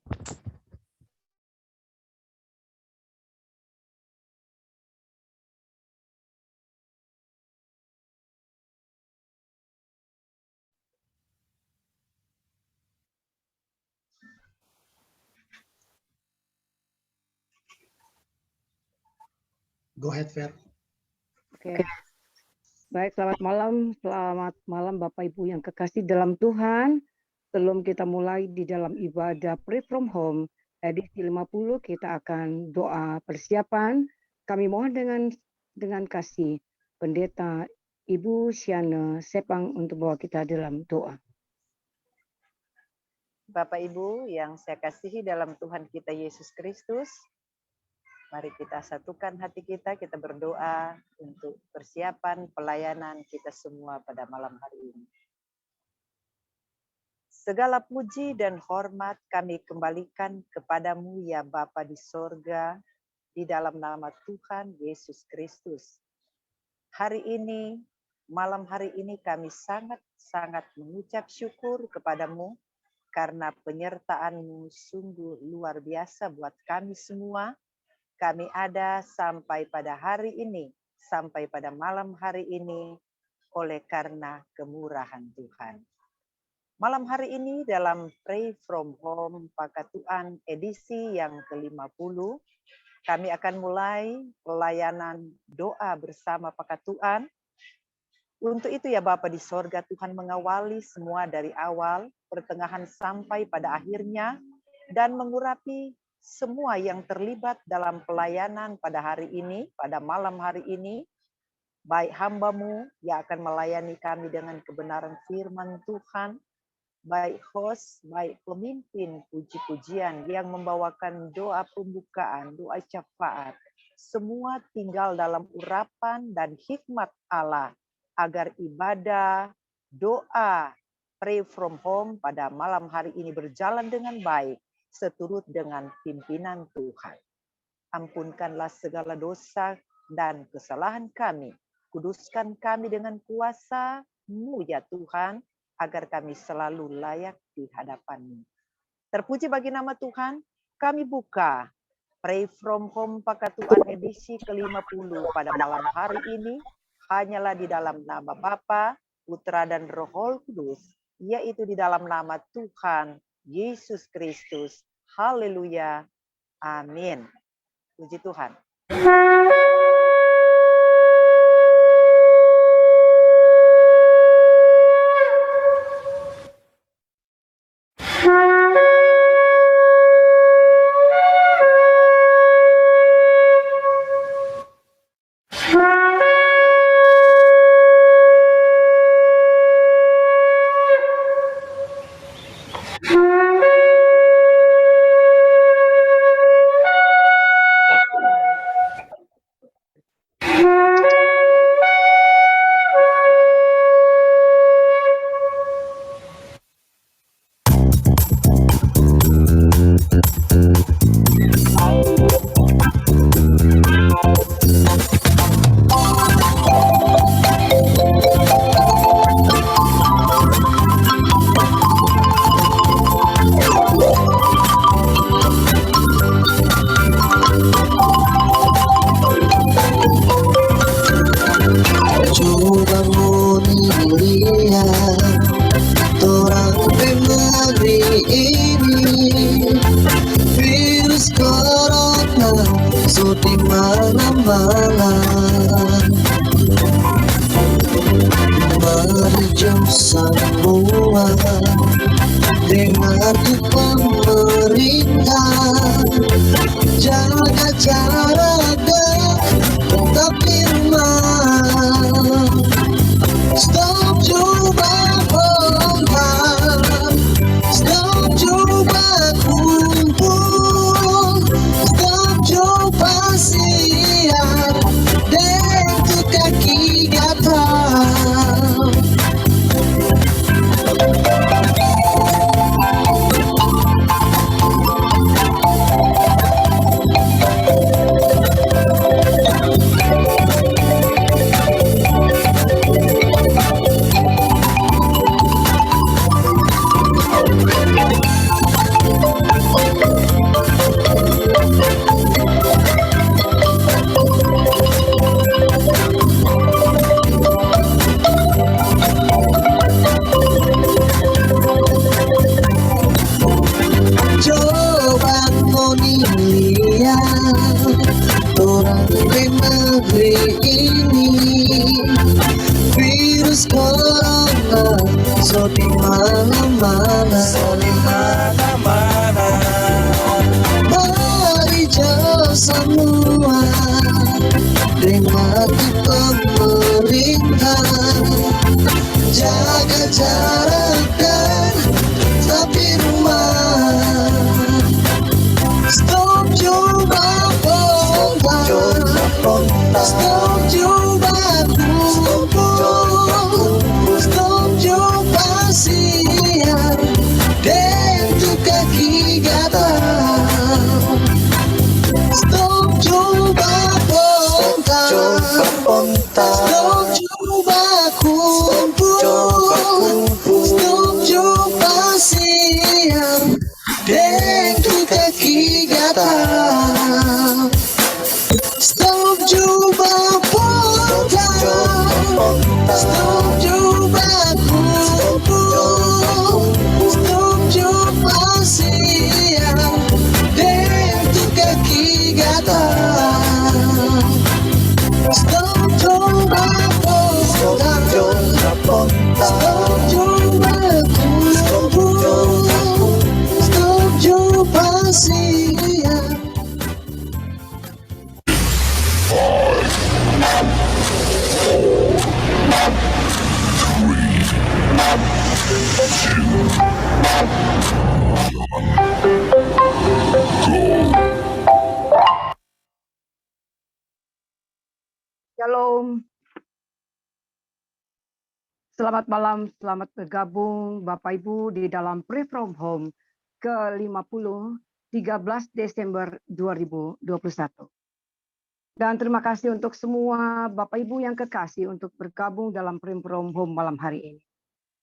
Go ahead, Fer. Oke. Baik, selamat malam Bapak Ibu yang kekasih dalam Tuhan. Sebelum kita mulai di dalam ibadah Pray From Home edisi 50, kita akan doa persiapan. Kami mohon dengan kasih Pendeta Ibu Siana Sepang untuk bawa kita dalam doa. Bapak Ibu yang saya kasihi dalam Tuhan kita Yesus Kristus, mari kita satukan hati kita berdoa untuk persiapan pelayanan kita semua pada malam hari ini. Segala puji dan hormat kami kembalikan kepadamu ya Bapa di sorga, di dalam nama Tuhan Yesus Kristus. Hari ini, malam hari ini kami sangat-sangat mengucap syukur kepadamu, karena penyertaan-Mu sungguh luar biasa buat kami semua. Kami ada sampai pada hari ini, sampai pada malam hari ini, oleh karena kemurahan Tuhan. Malam hari ini dalam Pray From Home Pakatuan edisi yang ke-50, kami akan mulai pelayanan doa bersama Pakatuan. Untuk itu ya Bapa di sorga, Tuhan mengawali semua dari awal, pertengahan sampai pada akhirnya, dan mengurapi semua yang terlibat dalam pelayanan pada hari ini, pada malam hari ini, baik hamba-Mu yang akan melayani kami dengan kebenaran firman Tuhan, baik host, baik pemimpin puji-pujian yang membawakan doa pembukaan, doa syafaat, semua tinggal dalam urapan dan hikmat Allah, agar ibadah, doa, Pray From Home pada malam hari ini berjalan dengan baik, seturut dengan pimpinan Tuhan. Ampunkanlah segala dosa dan kesalahan kami. Kuduskan kami dengan kuasa-Mu ya Tuhan, agar kami selalu layak di hadapan-Mu. Terpuji bagi nama Tuhan, kami buka Pray From Home Pakatuan edisi ke-50 pada malam hari ini, hanyalah di dalam nama Bapa, Putra dan Roh Kudus, yaitu di dalam nama Tuhan Yesus Kristus. Haleluya. Amin. Puji Tuhan. Selamat malam, selamat bergabung Bapak Ibu di dalam Pray From Home ke-50, 13 Desember 2021. Dan terima kasih untuk semua Bapak Ibu yang kekasih untuk bergabung dalam Pray From Home malam hari ini.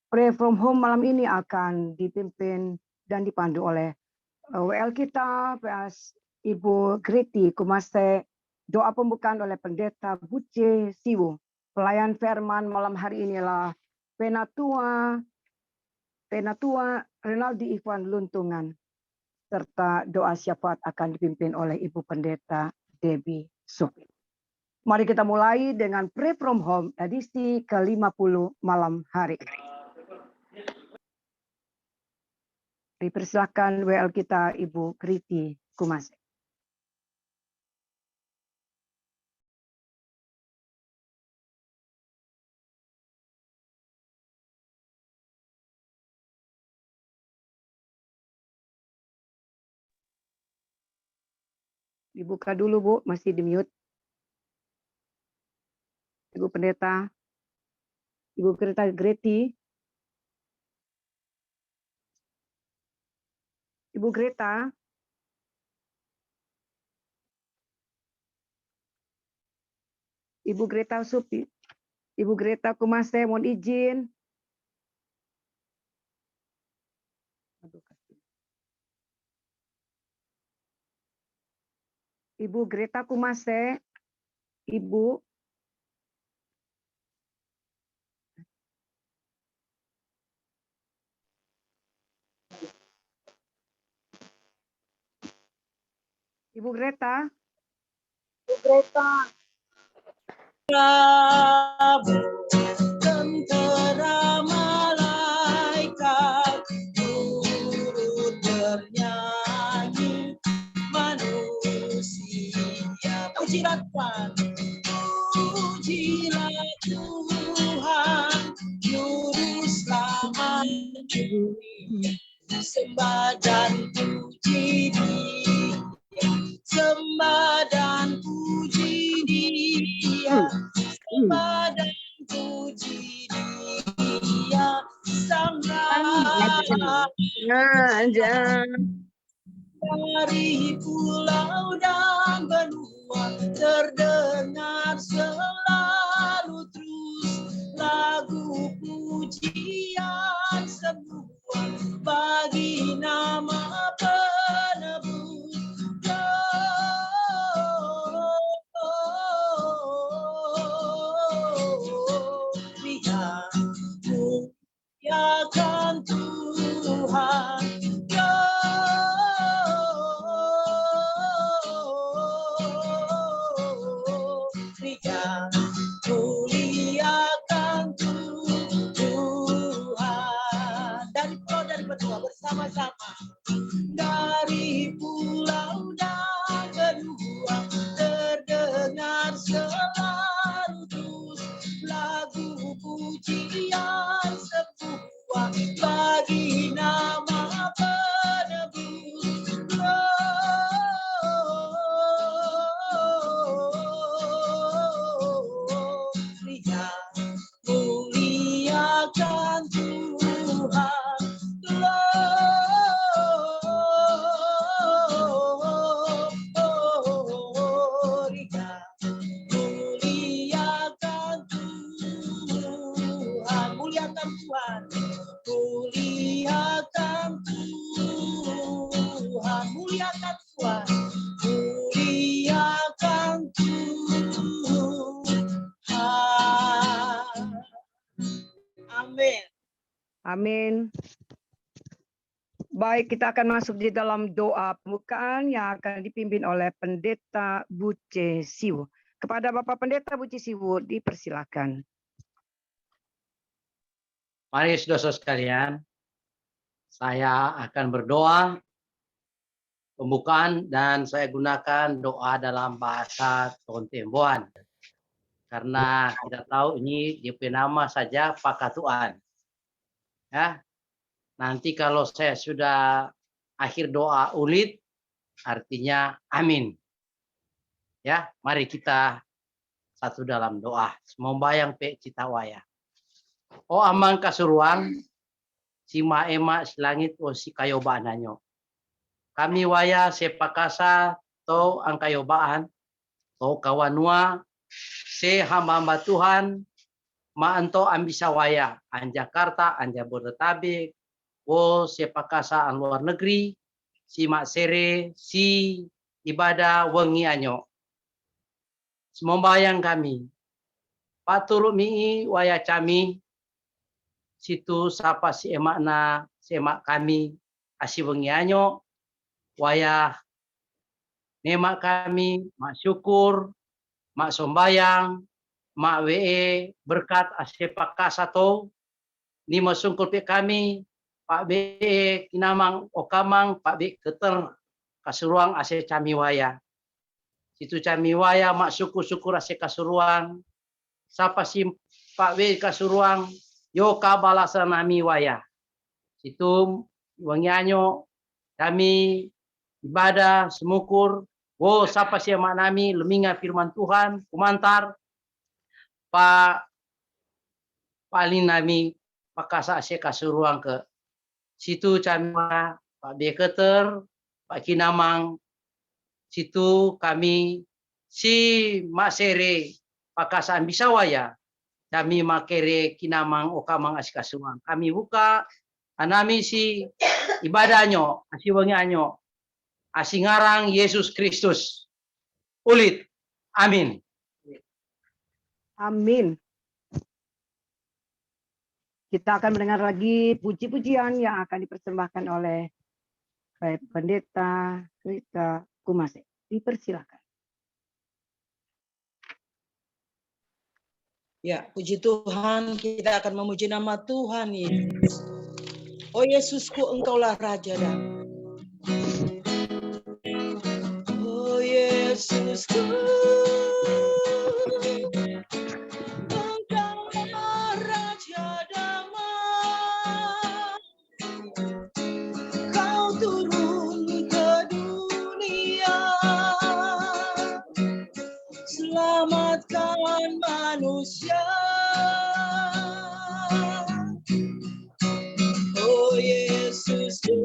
Pray From Home malam ini akan dipimpin dan dipandu oleh WL kita, PS Ibu Griti Kumase, doa pembukaan oleh Pendeta Buce Siwu. Pelayan firman malam hari inilah Penatua Renaldi Ivan Luntungan, serta doa syafaat akan dipimpin oleh Ibu Pendeta Debbie Supi. Mari kita mulai dengan Pray From Home edisi ke-50 malam hari ini. Dipersilakan WL kita Ibu Kriti Kumase. Dibuka dulu Bu, masih di mute. Ibu Pendeta, Ibu Pendeta Greti. Ibu Greta. Ibu Greta Supi. Ibu Greta Kumase, mohon izin. Ibu Greta Kumase, Ibu. Ibu Greta. Ibu Greta. Tentera malaikat turut bernyanyi, manusia pujilah Tuhan, pujilah Tuhan, juru selamat dunia, sembah dan puji Dia, sembah dan puji Dia, sembah dan puji Dia, Sang Raja dari pulau dan benua, terdengar selalu terus lagu pujian semua bagi nama penebus. Muliakan Tuhan, muliakan Tuhan. Dari pulau dan benua bersama-sama, dari pulau dan benua, terdengar selalu terus lagu pujian semua bagi nama penebus. Muliakan Tuhan, muliakan Tuhan, muliakan Tuhan, muliakan Tuhan, muliakan Tuhan, muliakan Tuhan. Amin. Amin. Baik, kita akan masuk di dalam doa pembukaan yang akan dipimpin oleh Pendeta Buce Siwu. Kepada Bapak Pendeta Buce Siwu, dipersilakan. Mari saudara sekalian, saya akan berdoa pembukaan dan saya gunakan doa dalam bahasa Tontemboan. Karena kita tahu ini dia punya nama saja Pakatuan. Ya. Nanti kalau saya sudah akhir doa ulit, artinya amin. Ya, mari kita satu dalam doa. Semombayang pe citawaya. O amang kasuruan, si maema si langit o si kayobaan nanyo. Kami waya sepakasa to ang kayobaan, to kawanua, se hamba Tuhan, maanto ang Bisawaya, ang Jakarta, ang Jabodetabek, o sepakasa ang luar negeri, si maksere, si ibadah wengi anyo. Semombayang kami, patuluk mii waya kami, situ sapa si emak na, si emak kami, asi wengi anyo, waya nemak kami, mak syukur, mak sombayang, mak we berkat asepak kasato, ni masungkul pe kami, Pak be kinamang okamang, Pak be keter kasuruang ase kami waya. Situ kami waya mak syukur-syukur ase kasuruang, sapa si Pak be kasuruang, yo kabalasan nami waya. Situ wangianyo kami ibadah semukur, wo sapa si emak nami leminga firman Tuhan, kumantar Pak paling nami pakasa ase kasuruang ke situ kami Pak Beketer, Pak Kinamang, situ kami si Masere pakasaan Bisawaya, kami makere Kinamang okamang ase kasuruang. Kami buka anami si ibadahnya, asiwangi anyo, asingarang Yesus Kristus. Ulit. Amin. Amin. Kita akan mendengar lagi puji-pujian yang akan dipersembahkan oleh Pendeta Rita Kumase. Dipersilakan. Ya, puji Tuhan, kita akan memuji nama Tuhan Yesus. Oh Yesusku, Engkaulah Raja dan oh Yesusku, Engkaulah Raja damai. Kau turun ke dunia, selamatkan manusia. Oh Yesusku,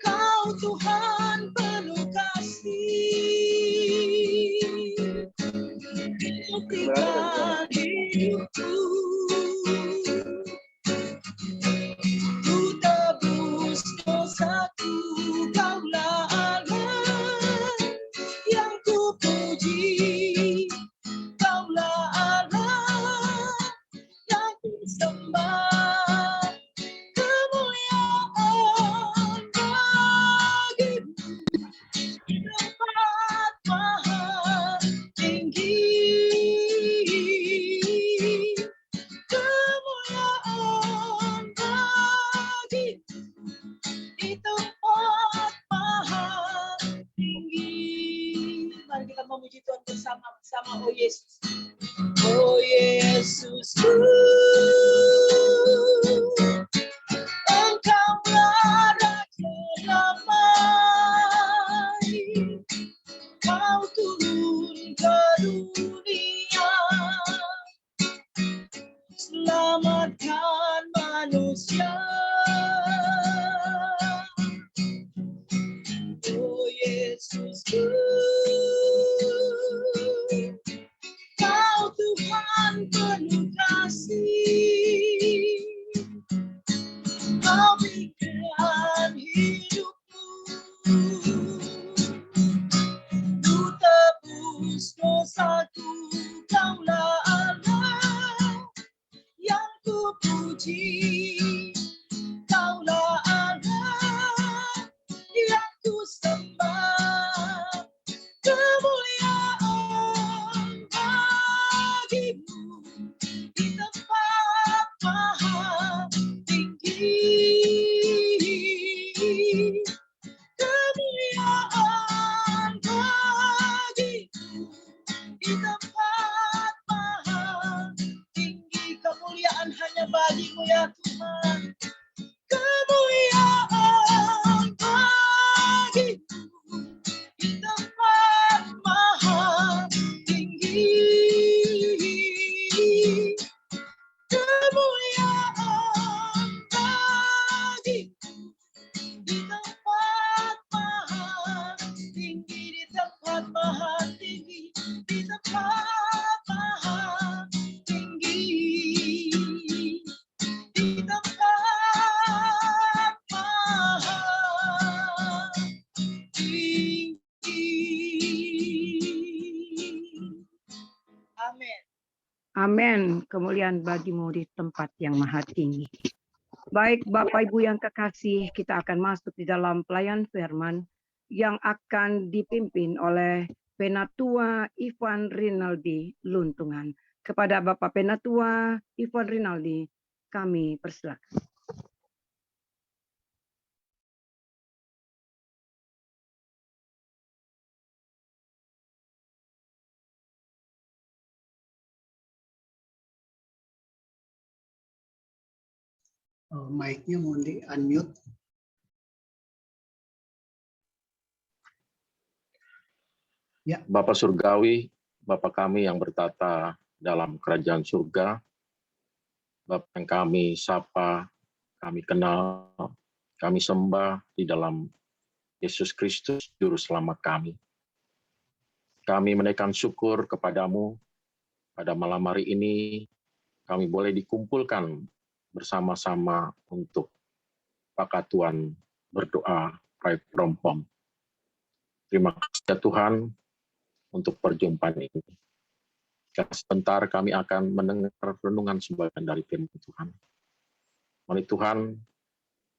Kau Tuhan penuh kasih, berikan hidupku, ku tebus dosaku. Kaulah Allah yang ku puji, Kaulah Allah yang ku sembah, kemuliaan bagimu di tempat maha tinggi, kemuliaan bagimu di tempat maha tinggi. Mari kita memuji Tuhan bersama-sama. Oh Yesus, oh Yesusku, Engkaulah Raja damai. Kau turun ke dunia, selamatkan manusia. Oh Yesusku, Kau Tuhan penuh kasih, Kau berikan hidupmu, ku tebus dosaku. Kaulah Allah yang ku puji, Amin. Kemuliaan bagimu di tempat yang maha tinggi. Baik Bapak Ibu yang kekasih, kita akan masuk di dalam pelayan firman yang akan dipimpin oleh Penatua Ivan Rinaldi Luntungan. Kepada Bapak Penatua Ivan Rinaldi, kami persilakan. Mic-nya mohon di unmute. Bapa Surgawi, Bapa kami yang bertata dalam kerajaan surga, Bapa yang kami sapa, kami kenal, kami sembah di dalam Yesus Kristus, Juru Selamat kami. Kami menaikkan syukur kepadamu pada malam hari ini, kami boleh dikumpulkan bersama-sama untuk pakatuan berdoa Pride from Home. Terima kasih ya Tuhan untuk perjumpaan ini. Sebentar kami akan mendengar renungan sebagian dari firman Tuhan. Mari Tuhan,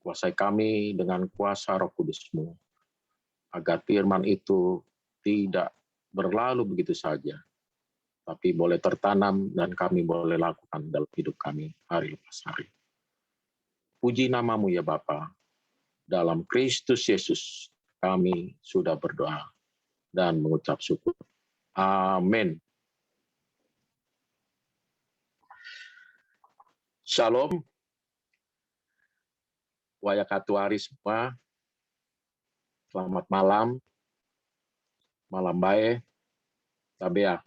kuasai kami dengan kuasa Roh Kudus-Mu, agar firman itu tidak berlalu begitu saja, tapi boleh tertanam dan kami boleh lakukan dalam hidup kami hari lepas hari. Puji namamu ya Bapa, dalam Kristus Yesus kami sudah berdoa dan mengucap syukur. Amin. Shalom. Wayakatuari semua. Selamat malam. Malam baik. Tabea.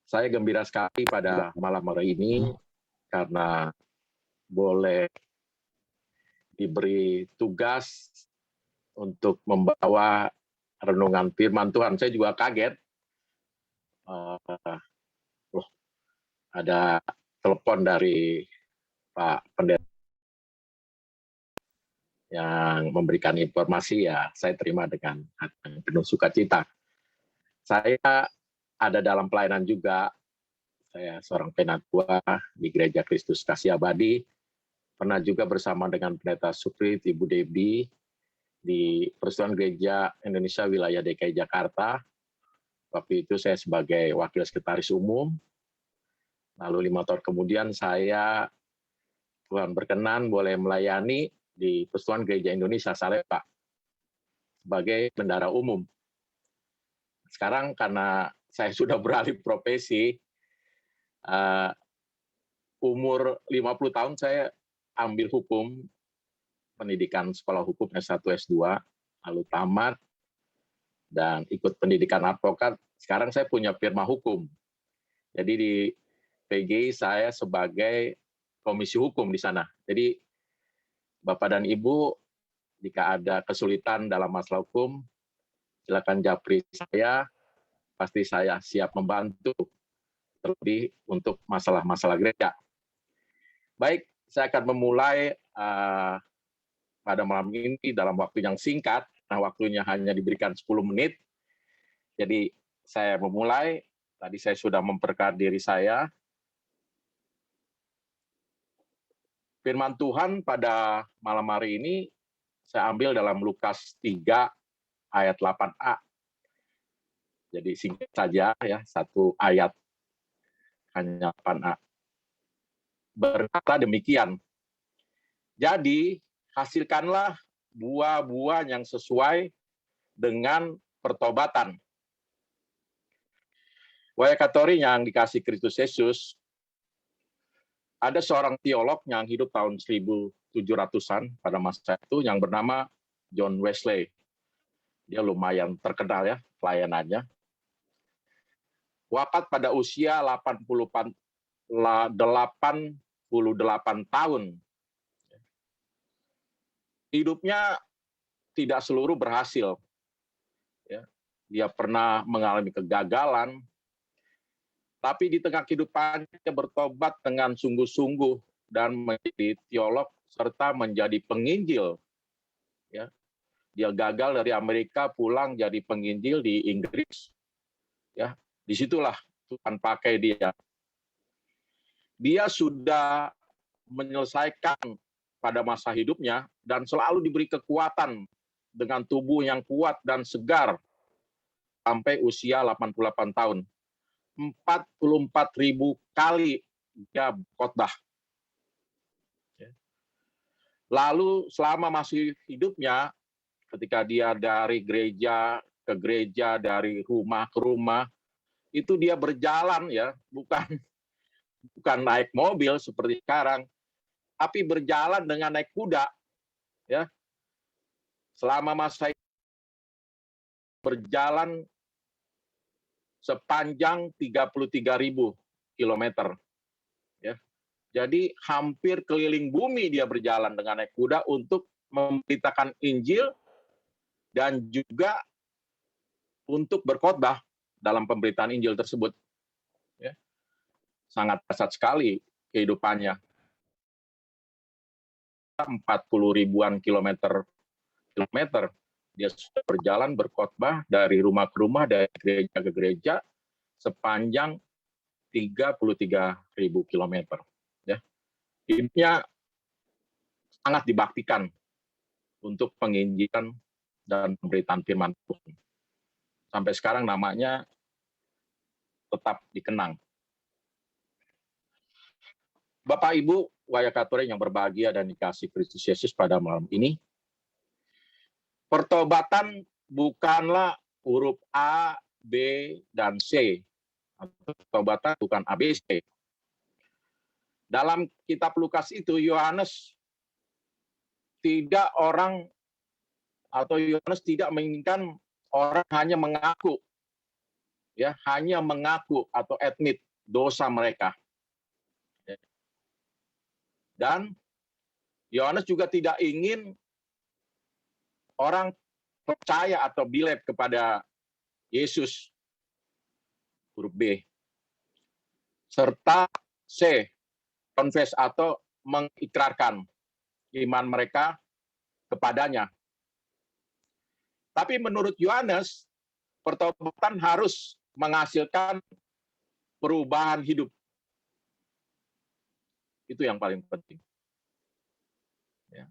Saya gembira sekali pada malam hari ini karena boleh diberi tugas untuk membawa renungan firman Tuhan. Saya juga kaget. Ada telepon dari Pak Pendeta yang memberikan informasi, ya saya terima dengan penuh sukacita. Saya ada dalam pelayanan juga. Saya seorang penatua di Gereja Kristus Kasih Abadi. Pernah juga bersama dengan Pendeta Suprit, Ibu Debbie, di Persatuan Gereja Indonesia Wilayah DKI Jakarta. Waktu itu saya sebagai Wakil Sekretaris Umum. Lalu 5 tahun kemudian saya, Tuhan berkenan, boleh melayani di Persatuan Gereja Indonesia Salemba sebagai bendara umum. Sekarang karena saya sudah beralih profesi, umur 50 tahun saya ambil hukum, pendidikan sekolah hukum S1, S2, lalu tamat, dan ikut pendidikan advokat. Sekarang saya punya firma hukum. Jadi di PGI saya sebagai komisi hukum di sana. Jadi Bapak dan Ibu, jika ada kesulitan dalam masalah hukum, silakan japri saya, pasti saya siap membantu, terlebih untuk masalah-masalah gereja. Baik, saya akan memulai pada malam ini dalam waktu yang singkat. Nah, waktunya hanya diberikan 10 menit. Jadi saya memulai, tadi saya sudah memperkenalkan diri saya. Firman Tuhan pada malam hari ini saya ambil dalam Lukas 3 ayat 8a. Jadi singkat saja ya, satu ayat hanya 8a. Berkata demikian. Jadi hasilkanlah buah-buah yang sesuai dengan pertobatan. Wayakatori yang dikasih Kristus Yesus, ada seorang teolog yang hidup tahun 1700-an pada masa itu yang bernama John Wesley. Dia lumayan terkenal ya pelayanannya. Wafat pada usia 88 tahun. Hidupnya tidak seluruh berhasil. Dia pernah mengalami kegagalan, tapi di tengah kehidupannya dia bertobat dengan sungguh-sungguh dan menjadi teolog serta menjadi penginjil. Ya. Dia gagal dari Amerika, pulang jadi penginjil di Inggris. Ya, disitulah Tuhan pakai dia. Dia sudah menyelesaikan pada masa hidupnya dan selalu diberi kekuatan dengan tubuh yang kuat dan segar sampai usia 88 tahun. 44.000 kali dia khotbah. Lalu selama masih hidupnya, ketika dia dari gereja ke gereja, dari rumah ke rumah, itu dia berjalan ya, bukan naik mobil seperti sekarang, tapi berjalan dengan naik kuda, ya. Selama masa berjalan sepanjang 33.000 kilometer, ya. Jadi hampir keliling bumi dia berjalan dengan naik kuda untuk memberitakan Injil dan juga untuk berkhotbah dalam pemberitaan Injil tersebut. Ya. Sangat dahsyat sekali kehidupannya. 40 ribuan kilometer dia sudah berjalan berkhotbah dari rumah ke rumah, dari gereja ke gereja sepanjang 33.000 kilometer. Ya. Hidupnya sangat dibaktikan untuk penginjilan dan pemberitaan firman Tuhan. Sampai sekarang namanya tetap dikenang. Bapak Ibu Wayakatore yang berbahagia dan dikasihi Kristus Yesus pada malam ini, pertobatan bukanlah huruf A, B, dan C. Pertobatan bukan ABC. Dalam kitab Lukas itu, Yohanes tidak menginginkan orang hanya mengaku, ya, hanya mengaku atau admit dosa mereka. Dan Yohanes juga tidak ingin orang percaya atau believe kepada Yesus, huruf B. Serta C, confess atau mengikrarkan iman mereka kepadanya. Tapi menurut Yohanes, pertobatan harus menghasilkan perubahan hidup. Itu yang paling penting. Ya.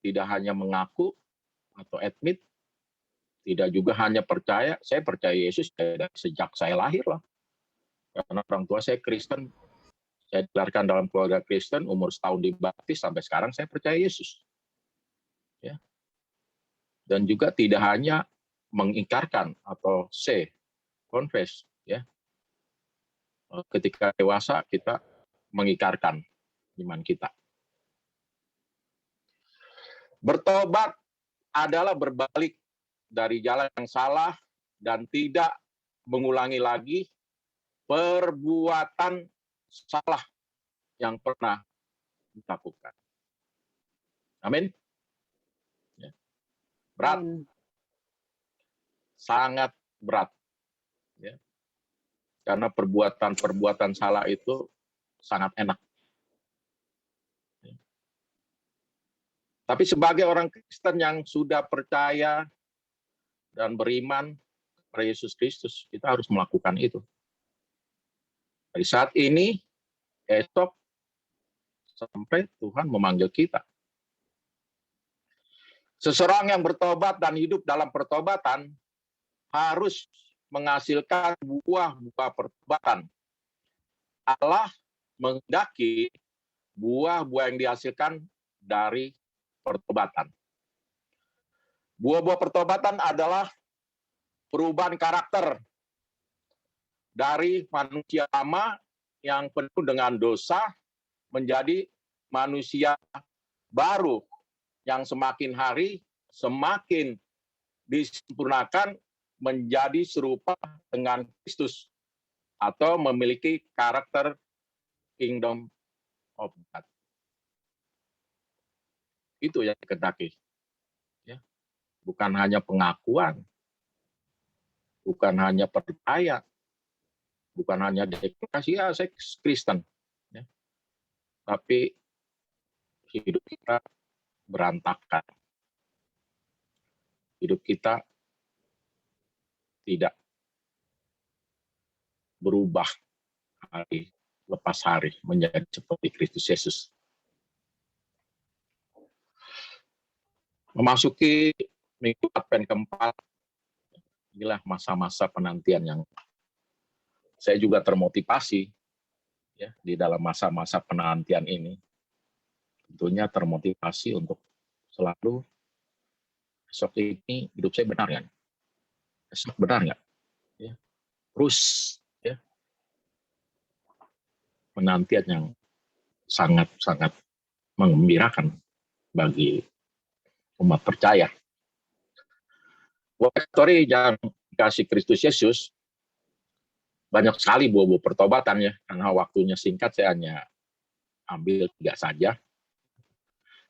Tidak hanya mengaku atau admit, tidak juga hanya percaya, saya percaya Yesus sejak saya lahir lah. Karena orang tua saya Kristen, saya dilahirkan dalam keluarga Kristen, umur setahun dibaptis, sampai sekarang saya percaya Yesus. Ya. Dan juga tidak hanya mengingkarkan atau say, confess, ya. Ketika dewasa kita mengikrarkan iman kita. Bertobat adalah berbalik dari jalan yang salah dan tidak mengulangi lagi perbuatan salah yang pernah dilakukan. Amin. Ya. Berat. Sangat berat. Ya. Karena perbuatan salah itu sangat enak. Ya. Tapi sebagai orang Kristen yang sudah percaya dan beriman kepada Yesus Kristus, kita harus melakukan itu. Dari saat ini, esok, sampai Tuhan memanggil kita. Seseorang yang bertobat dan hidup dalam pertobatan harus menghasilkan buah-buah pertobatan. Allah menghendaki buah-buah yang dihasilkan dari pertobatan. Buah-buah pertobatan adalah perubahan karakter dari manusia lama yang penuh dengan dosa menjadi manusia baru yang semakin hari semakin disempurnakan menjadi serupa dengan Kristus atau memiliki karakter Kingdom of God. Itu yang dikehendaki. Ya. Bukan hanya pengakuan, bukan hanya percaya, bukan hanya deklarasi, ya saya Kristen. Ya. Tapi hidup kita berantakan. Hidup kita tidak berubah hari lepas hari menjadi seperti Kristus Yesus. Memasuki minggu Advent keempat, inilah masa-masa penantian yang saya juga termotivasi ya di dalam masa-masa penantian ini. Tentunya termotivasi untuk selalu besok ini hidup saya benar kan? Besok benar nggak? Ya. Terus ya penantian yang sangat-sangat menggembirakan bagi umat percaya. Buat story yang dikasih Kristus Yesus, banyak sekali buah-buah pertobatan ya, karena waktunya singkat saya hanya ambil 3 saja.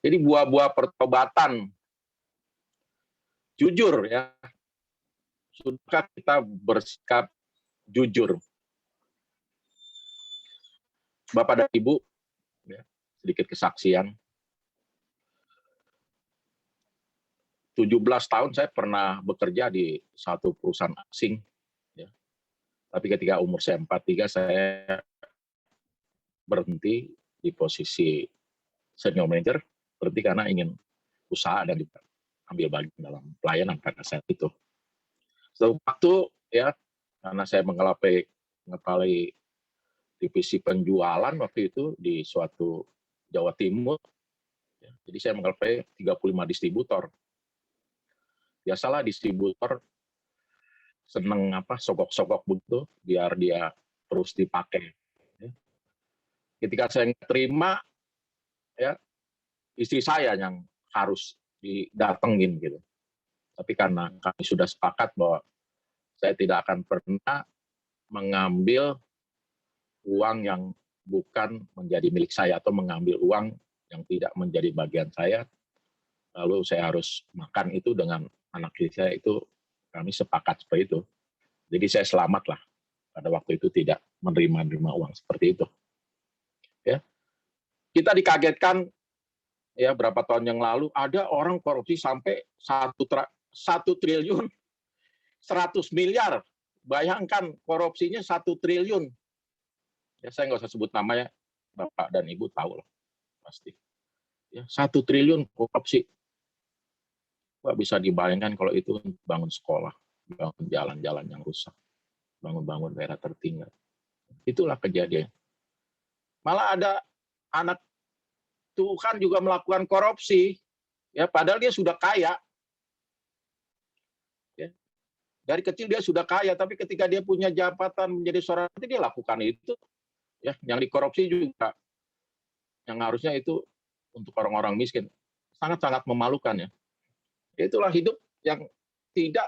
Jadi buah-buah pertobatan, jujur ya, sudahkah kita bersikap jujur? Bapak dan Ibu, ya, sedikit kesaksian. 17 tahun saya pernah bekerja di satu perusahaan asing. Ya. Tapi ketika umur saya 43, saya berhenti di posisi senior manager, berhenti karena ingin usaha dan juga ambil bagian dalam pelayanan pada saat itu. Setelah waktu, ya, karena saya mengepalai divisi penjualan waktu itu di suatu Jawa Timur, ya, jadi saya mengepalai 35 distributor. Biasalah distributor seneng sogok-sogok begitu biar dia terus dipakai. Ya. Ketika saya terima, ya istri saya yang harus didatengin gitu. Tapi karena kami sudah sepakat bahwa saya tidak akan pernah mengambil uang yang bukan menjadi milik saya atau mengambil uang yang tidak menjadi bagian saya, lalu saya harus makan itu dengan anak istri saya, itu kami sepakat seperti itu. Jadi saya selamatlah pada waktu itu tidak menerima uang seperti itu. Ya, kita dikagetkan ya berapa tahun yang lalu ada orang korupsi sampai 1 triliun 100 miliar. Bayangkan korupsinya 1 triliun. Ya saya nggak usah sebut namanya, Bapak dan Ibu tahu lah pasti. Ya 1 triliun korupsi. Wah, bisa dibayangkan kalau itu bangun sekolah, bangun jalan-jalan yang rusak, bangun-bangun daerah tertinggal. Itulah kejadian. Malah ada anak Tuhan juga melakukan korupsi, ya padahal dia sudah kaya. Ya. Dari kecil dia sudah kaya, tapi ketika dia punya jabatan menjadi seorang nanti dia lakukan itu. Ya, yang dikorupsi juga, yang harusnya itu untuk orang-orang miskin, sangat-sangat memalukan ya. Itulah hidup yang tidak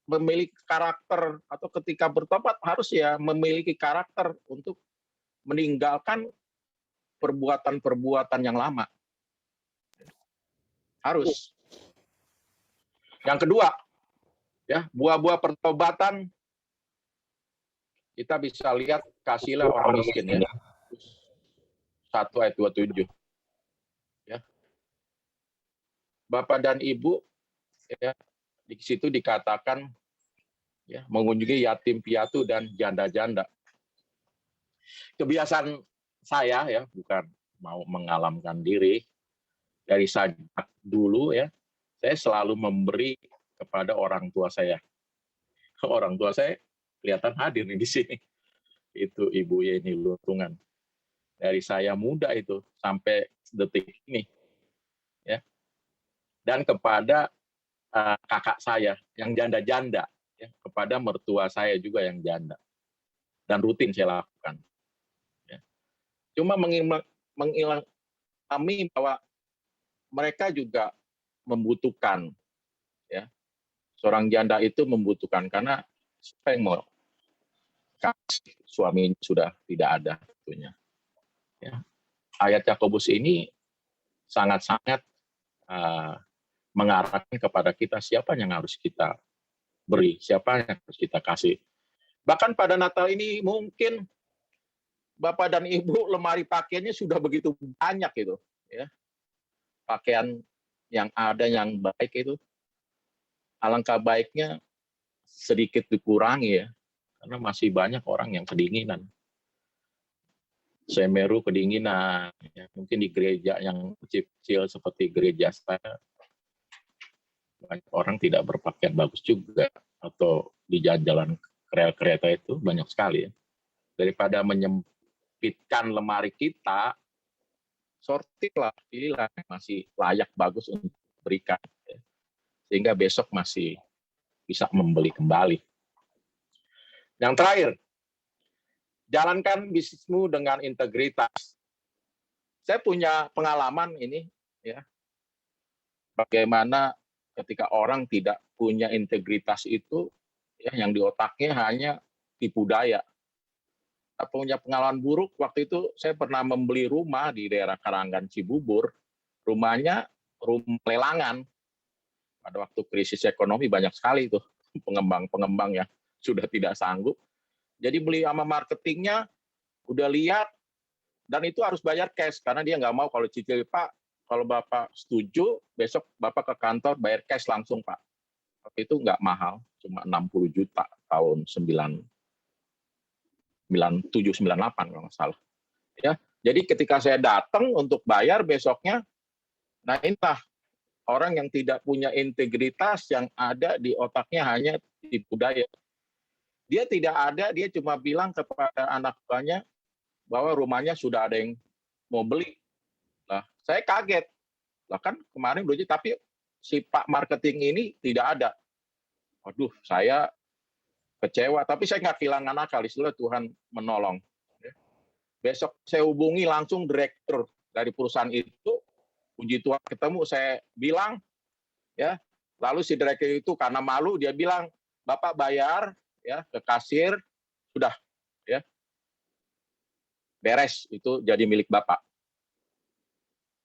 memiliki karakter, atau ketika bertobat harus ya memiliki karakter untuk meninggalkan perbuatan-perbuatan yang lama. Harus. Yang kedua, ya, buah-buah pertobatan kita bisa lihat, kasihlah orang miskin ya. 1 ayat 27. Ya. Bapak dan Ibu, ya, di situ dikatakan ya, mengunjungi yatim piatu dan janda-janda. Kebiasaan saya ya, bukan mau mengalamkan diri, dari sejak dulu ya, saya selalu memberi kepada orang tua saya. Orang tua saya kelihatan hadir di sini. Itu Ibu Yeni Lutungan. Dari saya muda itu sampai detik ini. Ya. Dan kepada kakak saya yang janda-janda, ya, kepada mertua saya juga yang janda, dan rutin saya lakukan. Ya. Cuma mengilhami bahwa mereka juga membutuhkan, ya, seorang janda itu membutuhkan, karena siapa yang mau kasih suami sudah tidak ada tentunya. Ya. Ayat Yakobus ini sangat-sangat mengarahkan kepada kita siapa yang harus kita beri, siapa yang harus kita kasih. Bahkan pada Natal ini mungkin Bapak dan Ibu lemari pakaiannya sudah begitu banyak itu, ya. Pakaian yang ada yang baik itu, alangkah baiknya sedikit dikurangi ya, karena masih banyak orang yang kedinginan. Semeru kedinginan, ya. Mungkin di gereja yang kecil-kecil seperti gereja saya, banyak orang tidak berpakaian bagus juga, atau di jalan rel kereta itu banyak sekali. Ya. Daripada menyempitkan lemari kita, sortirlah, pilihlah yang masih layak bagus untuk berikan, ya. Sehingga besok masih bisa membeli kembali. Yang terakhir, jalankan bisnismu dengan integritas. Saya punya pengalaman ini, ya, bagaimana ketika orang tidak punya integritas itu, ya, yang di otaknya hanya tipu daya. Saya punya pengalaman buruk, waktu itu saya pernah membeli rumah di daerah Karanggan Cibubur, rumahnya rumah lelangan. Pada waktu krisis ekonomi banyak sekali tuh pengembang-pengembang yang sudah tidak sanggup. Jadi beli sama marketingnya, udah lihat, dan itu harus bayar cash, karena dia nggak mau kalau cicil, Pak, kalau Bapak setuju, besok Bapak ke kantor bayar cash langsung, Pak. Tapi itu nggak mahal, cuma 60 juta tahun 97-98 kalau nggak salah. Ya, jadi ketika saya datang untuk bayar besoknya, nah inilah orang yang tidak punya integritas, yang ada di otaknya hanya tipu daya. Dia tidak ada, dia cuma bilang kepada anak buahnya bahwa rumahnya sudah ada yang mau beli. Lah, saya kaget. Lah kan kemarin beli, tapi si Pak marketing ini tidak ada. Waduh, saya kecewa. Tapi saya nggak kehilangan akal. Istilah Tuhan menolong. Besok saya hubungi langsung direktur dari perusahaan itu. Puji Tuhan ketemu, saya bilang, ya. Lalu si direktur itu karena malu, dia bilang, Bapak bayar, ya, ke kasir, sudah, ya, beres, itu jadi milik Bapak.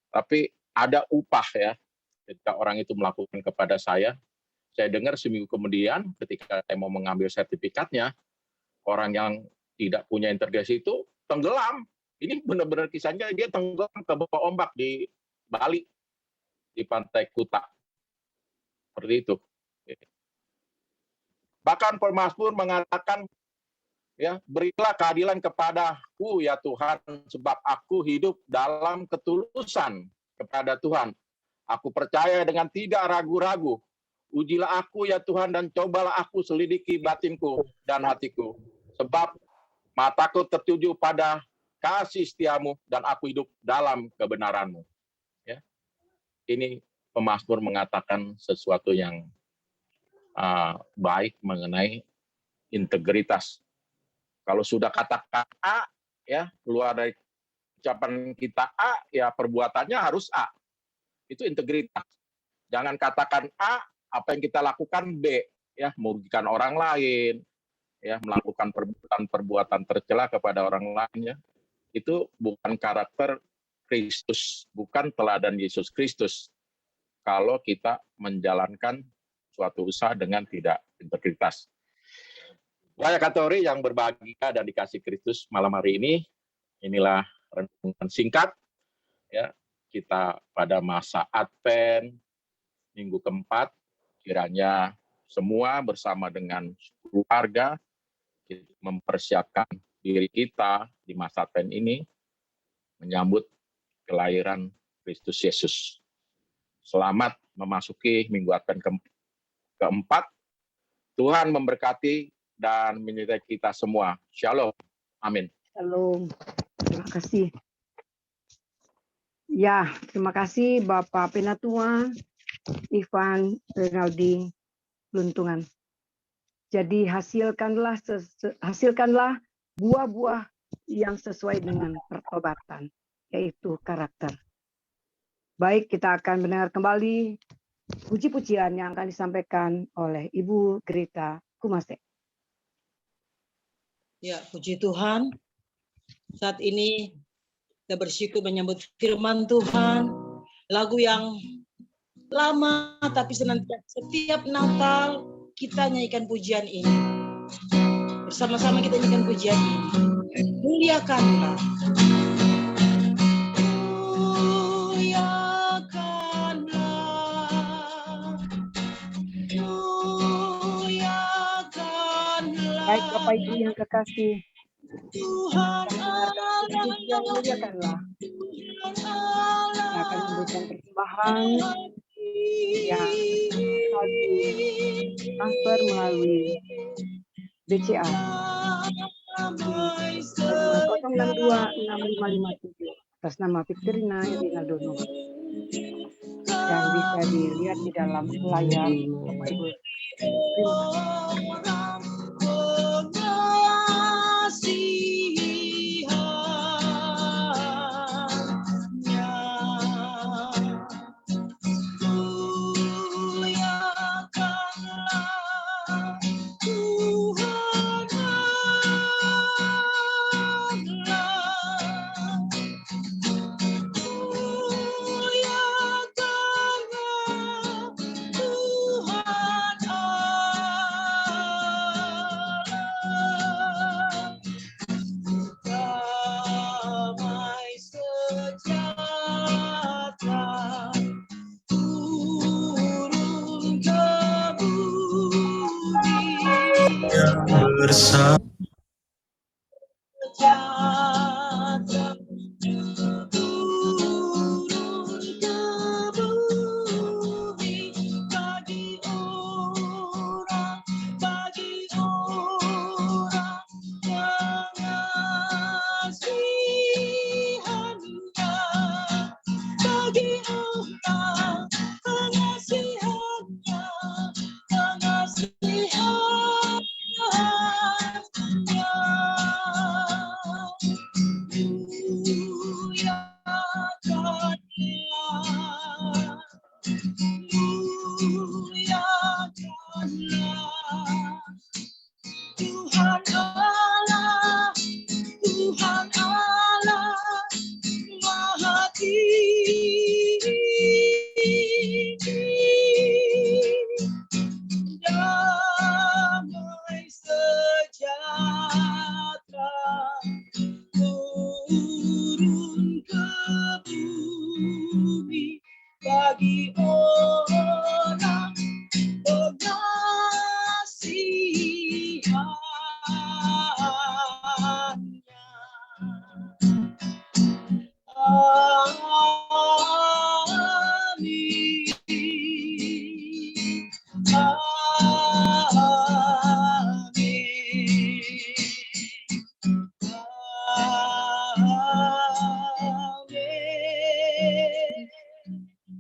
Tapi ada upah, ya, ketika orang itu melakukan kepada saya dengar seminggu kemudian ketika saya mau mengambil sertifikatnya, orang yang tidak punya integritas itu tenggelam. Ini benar-benar kisahnya, dia tenggelam ke bawah ombak di Bali, di Pantai Kuta, seperti itu. Bahkan pemazmur mengatakan, ya, berilah keadilan kepadaku ya Tuhan, sebab aku hidup dalam ketulusan kepada Tuhan. Aku percaya dengan tidak ragu-ragu. Ujilah aku ya Tuhan, dan cobalah aku selidiki batinku dan hatiku. Sebab mataku tertuju pada kasih setiamu, dan aku hidup dalam kebenaranmu. Ya. Ini pemazmur mengatakan sesuatu yang baik mengenai integritas. Kalau sudah katakan A, ya, keluar dari ucapan kita A, ya perbuatannya harus A. Itu integritas. Jangan katakan A, apa yang kita lakukan B, ya, merugikan orang lain, ya, melakukan perbuatan tercela kepada orang lain, ya. Itu bukan karakter Kristus, bukan teladan Yesus Kristus. Kalau kita menjalankan suatu usaha dengan tidak integritas. Banyak kategori yang berbahagia dan dikasih Kristus malam hari ini. Inilah renungan singkat, ya, kita pada masa Advent minggu keempat, kiranya semua bersama dengan keluarga mempersiapkan diri kita di masa Advent ini menyambut kelahiran Kristus Yesus. Selamat memasuki minggu Advent keempat. Tuhan memberkati dan menyertai kita semua. Shalom. Amin. Shalom. Terima kasih. Ya, terima kasih Bapak Penatua Ivan Renaldi Luntungan. Jadi hasilkanlah buah-buah yang sesuai dengan pertobatan, yaitu karakter. Baik, kita akan mendengar kembali puji-pujian yang akan disampaikan oleh Ibu Greta Kumase. Ya, puji Tuhan. Saat ini kita bersyukur menyambut firman Tuhan. Lagu yang lama tapi senantiasa setiap Natal kita nyanyikan pujian ini. Bersama-sama kita nyanyikan pujian ini. Muliakanlah. Baik, Bapak Bapak Ibu yang kekasih, Tuhan mendengarkan pujian muliakanlah. Kita akan memberikan persembahan yang transfer melalui BCA di 0626557 atas nama Victorina Irina Dono, dan bisa dilihat di dalam layar Bapak Ibu. Terima kasih. bersama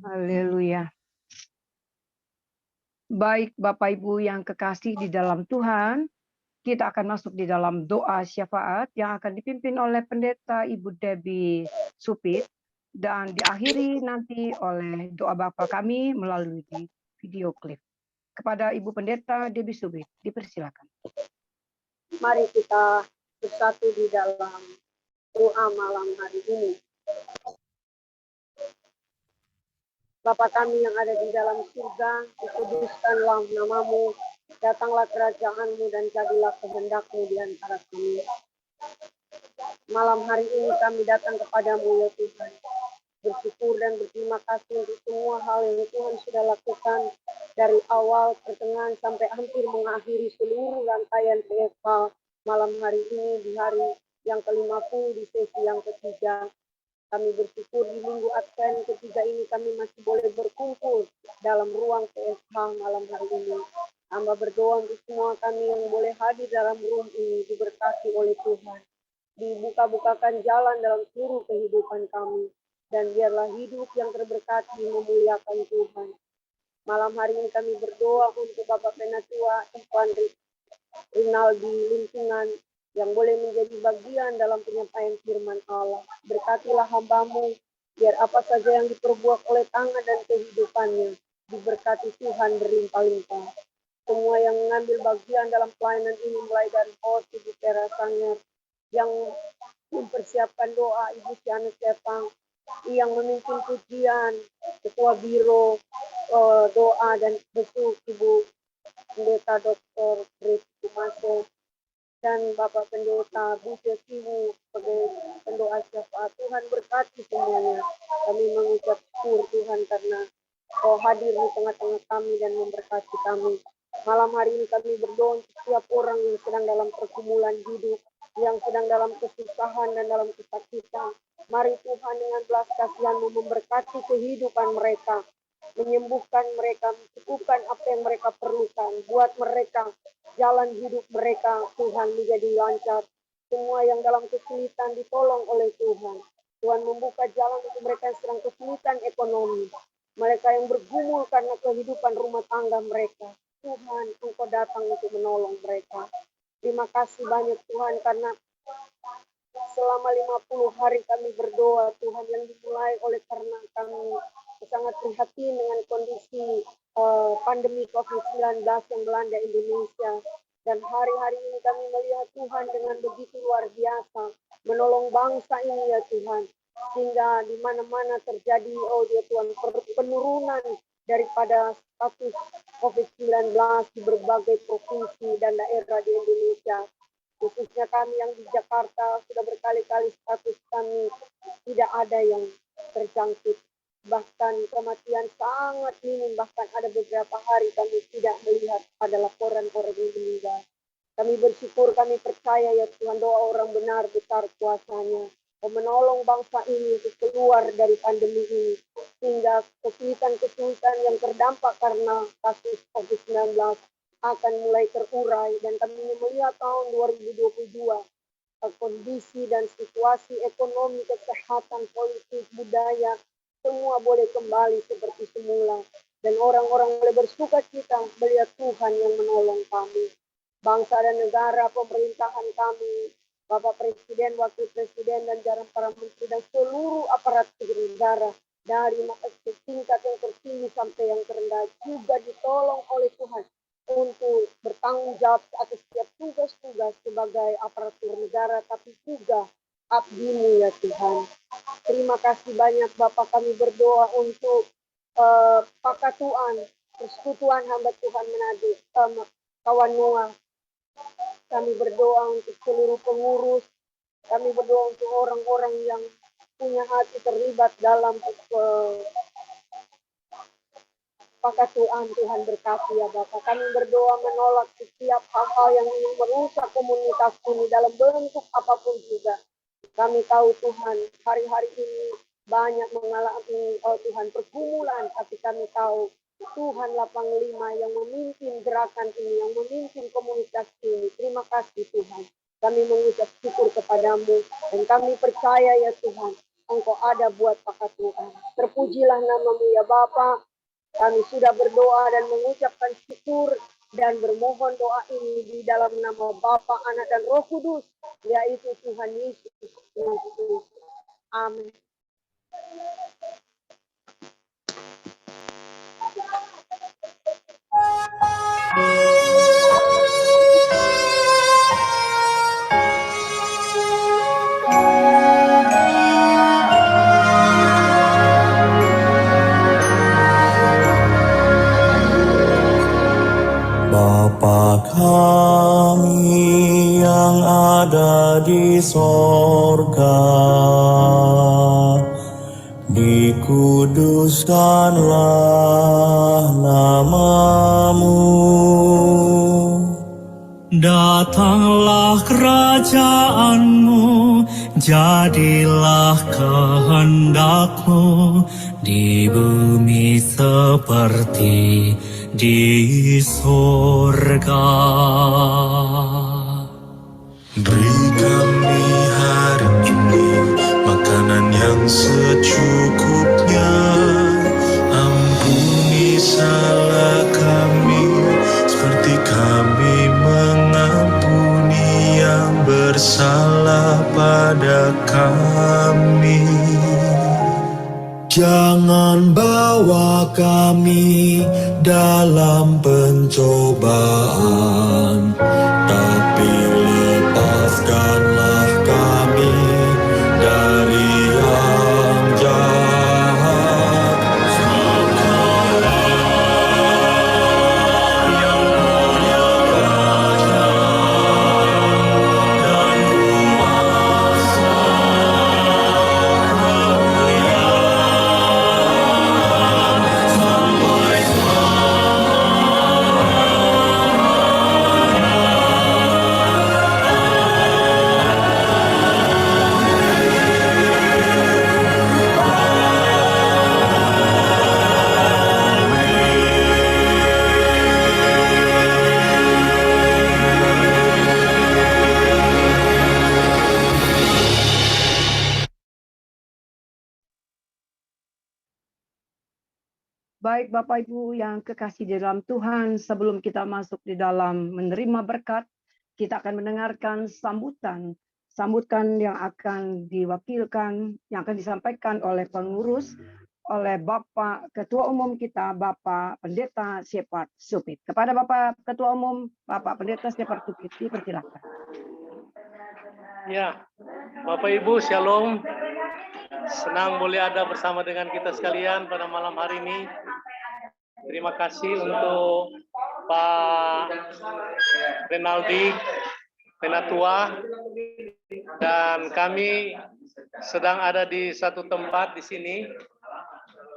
Haleluya. Baik Bapak Ibu yang kekasih di dalam Tuhan, kita akan masuk di dalam doa syafaat yang akan dipimpin oleh Pendeta Ibu Debbie Supit dan diakhiri nanti oleh doa Bapa kami melalui video klip. Kepada Ibu Pendeta Debbie Supit, dipersilakan. Mari kita bersatu di dalam doa malam hari ini. Bapa kami yang ada di dalam surga, dikuduskanlah namamu, datanglah kerajaanmu dan jadilah kehendakmu di antara kami. Malam hari ini kami datang kepadamu ya Tuhan, bersyukur dan berterima kasih untuk semua hal yang Tuhan sudah lakukan dari awal, pertengahan, sampai hampir mengakhiri seluruh rangkaian PFK malam hari ini di hari yang ke-50 di sesi yang ketiga. Kami bersyukur di minggu Advent ketiga ini kami masih boleh berkumpul dalam ruang PFK malam hari ini. Hamba berdoa untuk semua kami yang boleh hadir dalam room ini, diberkati oleh Tuhan. Dibuka-bukakan jalan dalam seluruh kehidupan kami. Dan biarlah hidup yang terberkati memuliakan Tuhan. Malam hari ini kami berdoa untuk Bapak Penatua Ikhwan Rinaldi Lingkungan yang boleh menjadi bagian dalam penyampaian firman Allah. Berkatilah hambamu, biar apa saja yang diperbuat oleh tangan dan kehidupannya, diberkati Tuhan berlimpah-limpah. Semua yang mengambil bagian dalam pelayanan ini, mulai dari host Ibu Tera Sanger, yang mempersiapkan doa Ibu Siana Sepang, yang memimpin pujian, Ketua Biro doa dan besuk Ibu Pendeta Dr. Brit Kumaso, dan Bapak Pendeta Bu Cesimu sebagai pendoa syafaat. Tuhan berkati semuanya. Kami mengucap syukur Tuhan karena Kau hadir di tengah-tengah kami dan memberkati kami. Malam hari ini kami berdoa untuk setiap orang yang sedang dalam pergumulan hidup, yang sedang dalam kesusahan dan dalam kesakitan. Mari Tuhan dengan belas kasihan-Mu memberkati kehidupan mereka, menyembuhkan mereka, mencukupkan apa yang mereka perlukan, buat mereka jalan hidup mereka Tuhan menjadi lancar. Semua yang dalam kesulitan ditolong oleh Tuhan. Tuhan membuka jalan untuk mereka yang sedang kesulitan ekonomi, mereka yang bergumul karena kehidupan rumah tangga mereka. Tuhan, Engkau datang untuk menolong mereka. Terima kasih banyak Tuhan, karena selama 50 hari kami berdoa Tuhan, yang dimulai oleh karena kami sangat prihatin dengan kondisi pandemi COVID-19 yang melanda Indonesia. Dan hari-hari ini kami melihat Tuhan dengan begitu luar biasa menolong bangsa ini ya Tuhan. Sehingga di mana-mana terjadi, oh ya Tuhan, penurunan daripada status COVID-19 di berbagai provinsi dan daerah di Indonesia. Khususnya kami yang di Jakarta, sudah berkali-kali status kami tidak ada yang terjangkit. Bahkan kematian sangat minim, bahkan ada beberapa hari kami tidak melihat ada laporan orang yang meninggal. Kami bersyukur, kami percaya ya Tuhan, doa orang benar besar kuasanya menolong bangsa ini untuk keluar dari pandemi ini, sehingga kesulitan-kesulitan yang terdampak karena kasus COVID-19 akan mulai terurai. Dan kami melihat tahun 2022 kondisi dan situasi ekonomi, kesehatan, politik, budaya semua boleh kembali seperti semula, dan orang-orang boleh bersuka cita melihat Tuhan yang menolong kami. Bangsa dan negara, pemerintahan kami, Bapak Presiden, Wakil Presiden, dan jajaran para menteri dan seluruh aparat negara dari tingkat yang tertinggi sampai yang terendah juga ditolong oleh Tuhan untuk bertanggung jawab atas setiap tugas-tugas sebagai aparatur negara, tapi juga abdi-Mu ya Tuhan. Terima kasih banyak Bapak, kami berdoa untuk Pakatuan, Persekutuan Hamba Tuhan Manado, Kawan Noah. Kami berdoa untuk seluruh pengurus, kami berdoa untuk orang-orang yang punya hati terlibat dalam Pakatuan. Tuhan berkati ya Bapak. Kami berdoa menolak setiap hal-hal yang ingin merusak komunitas ini dalam bentuk apapun juga. Kami tahu Tuhan, hari-hari ini banyak mengalami Tuhan pergumulan, tapi kami tahu Tuhanlah Panglima yang memimpin gerakan ini, yang memimpin komunitas ini. Terima kasih Tuhan. Kami mengucap syukur kepadamu, dan kami percaya ya Tuhan, Engkau ada buat Pakatuan. Terpujilah nama-Mu ya Bapa. Kami sudah berdoa dan mengucapkan syukur dan bermohon doa ini di dalam nama Bapa, Anak, dan Roh Kudus, yaitu Tuhan Yesus Kristus. Amin. Bapa kami yang ada di sorga, dikuduskanlah nama-Mu. Datanglah kerajaan-Mu, jadilah kehendak-Mu di bumi seperti di sorga. Beri kami hari ini makanan yang secukupnya, ampuni salah kami seperti kami mengampuni yang bersalah pada kami. Jangan bawa kami dalam pencobaan, tapi lepaskanlah kami dari yang jahat. Sebab Kaulah yang punya kerajaan dan kuasa, kemuliaan sampai selamanya. Baik Bapak Ibu yang kekasih di dalam Tuhan, sebelum kita masuk di dalam menerima berkat, kita akan mendengarkan sambutan yang akan diwakilkan, yang akan disampaikan oleh pengurus, oleh Bapak Ketua Umum kita, Bapak Pendeta Shepard Supit. Kepada Bapak Ketua Umum, Bapak Pendeta Shepard Supit, dipersilakan. Ya, Bapak Ibu, Shalom. Senang boleh ada bersama dengan kita sekalian pada malam hari ini. Terima kasih untuk Pak Renaldi Penatua, dan kami sedang ada di satu tempat di sini.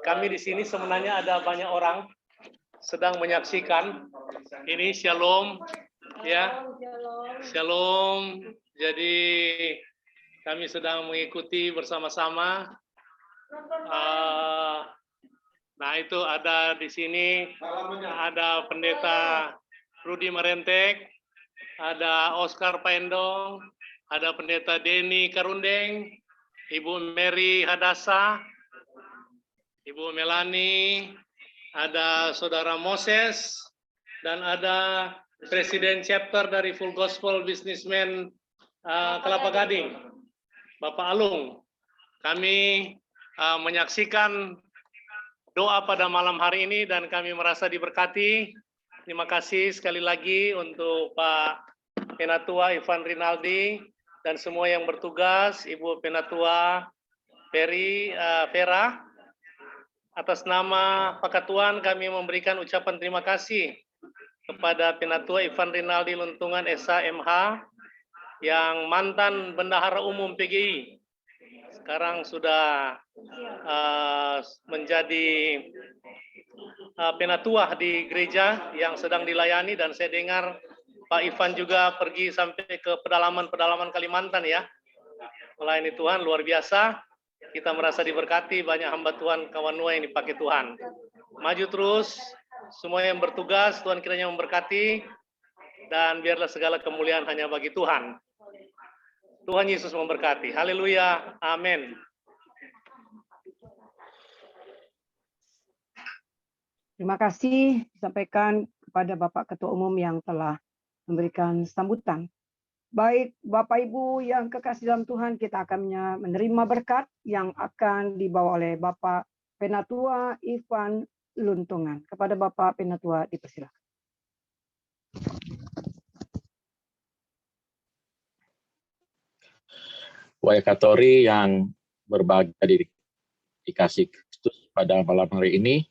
Kami di sini sebenarnya ada banyak orang sedang menyaksikan. Ini Shalom, ya, Shalom. Jadi kami sedang mengikuti bersama-sama. Nah, itu ada di sini, ada Pendeta Rudi Merentek, ada Oscar Paendong, ada Pendeta Denny Karundeng, Ibu Mary Hadasa, Ibu Melani, ada Saudara Moses, dan ada Presiden Chapter dari Full Gospel Businessman Kelapa Gading, Bapak Alung. Kami menyaksikan doa pada malam hari ini dan kami merasa diberkati. Terima kasih sekali lagi untuk Pak Penatua Ivan Rinaldi dan semua yang bertugas, Ibu Penatua Vera. Atas nama Pak Ketuan kami memberikan ucapan terima kasih kepada Penatua Ivan Rinaldi Luntungan SH.MH yang mantan Bendahara Umum PGI. Sekarang sudah menjadi penatua di gereja yang sedang dilayani, dan saya dengar Pak Ivan juga pergi sampai ke pedalaman-pedalaman Kalimantan ya. Melayani Tuhan luar biasa. Kita merasa diberkati, banyak hamba Tuhan kawan Nuah yang dipakai Tuhan. Maju terus, semua yang bertugas, Tuhan kiranya memberkati, dan biarlah segala kemuliaan hanya bagi Tuhan. Tuhan Yesus memberkati. Haleluya. Amin. Terima kasih disampaikan kepada Bapak Ketua Umum yang telah memberikan sambutan. Baik Bapak Ibu yang kekasih dalam Tuhan, kita akan menerima berkat yang akan dibawa oleh Bapak Penatua Ivan Luntungan. Kepada Bapak Penatua dipersilakan. Waikatori yang berbahagia dikasih Kristus pada malam hari ini,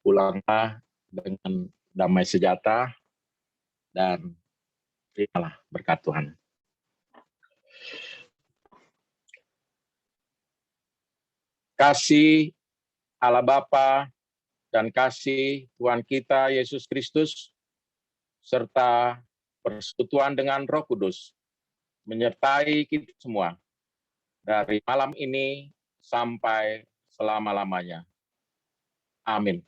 pulanglah dengan damai sejahtera dan terimalah berkat Tuhan. Kasih Allah Bapa dan kasih Tuhan kita Yesus Kristus serta persekutuan dengan Roh Kudus menyertai kita semua dari malam ini sampai selama-lamanya. Amin.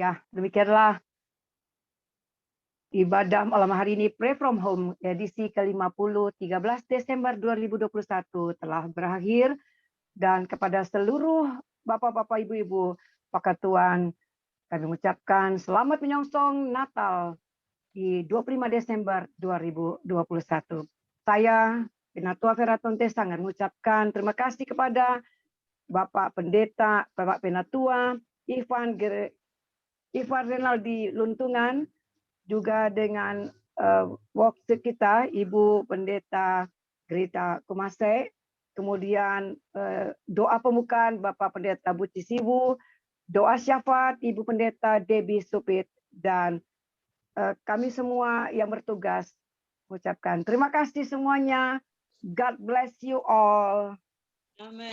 Ya, demikianlah Ibadah malam hari ini Pray From Home edisi ke-50 13 Desember 2021 telah berakhir, dan kepada seluruh Bapak-bapak, Ibu-ibu, Pakatuan, kami mengucapkan selamat menyongsong Natal di 25 Desember 2021. Saya, Penatua Feraton Tesanggar, mengucapkan terima kasih kepada Bapak Pendeta, Bapak Penatua, Ivan Renaldi Luntungan, juga dengan waktu kita, Ibu Pendeta Greta Kumase, kemudian doa pembukaan Bapak Pendeta Buci Siwu, doa syafaat Ibu Pendeta Debbie Supit, dan kami semua yang bertugas mengucapkan terima kasih semuanya. God bless you all. Amin.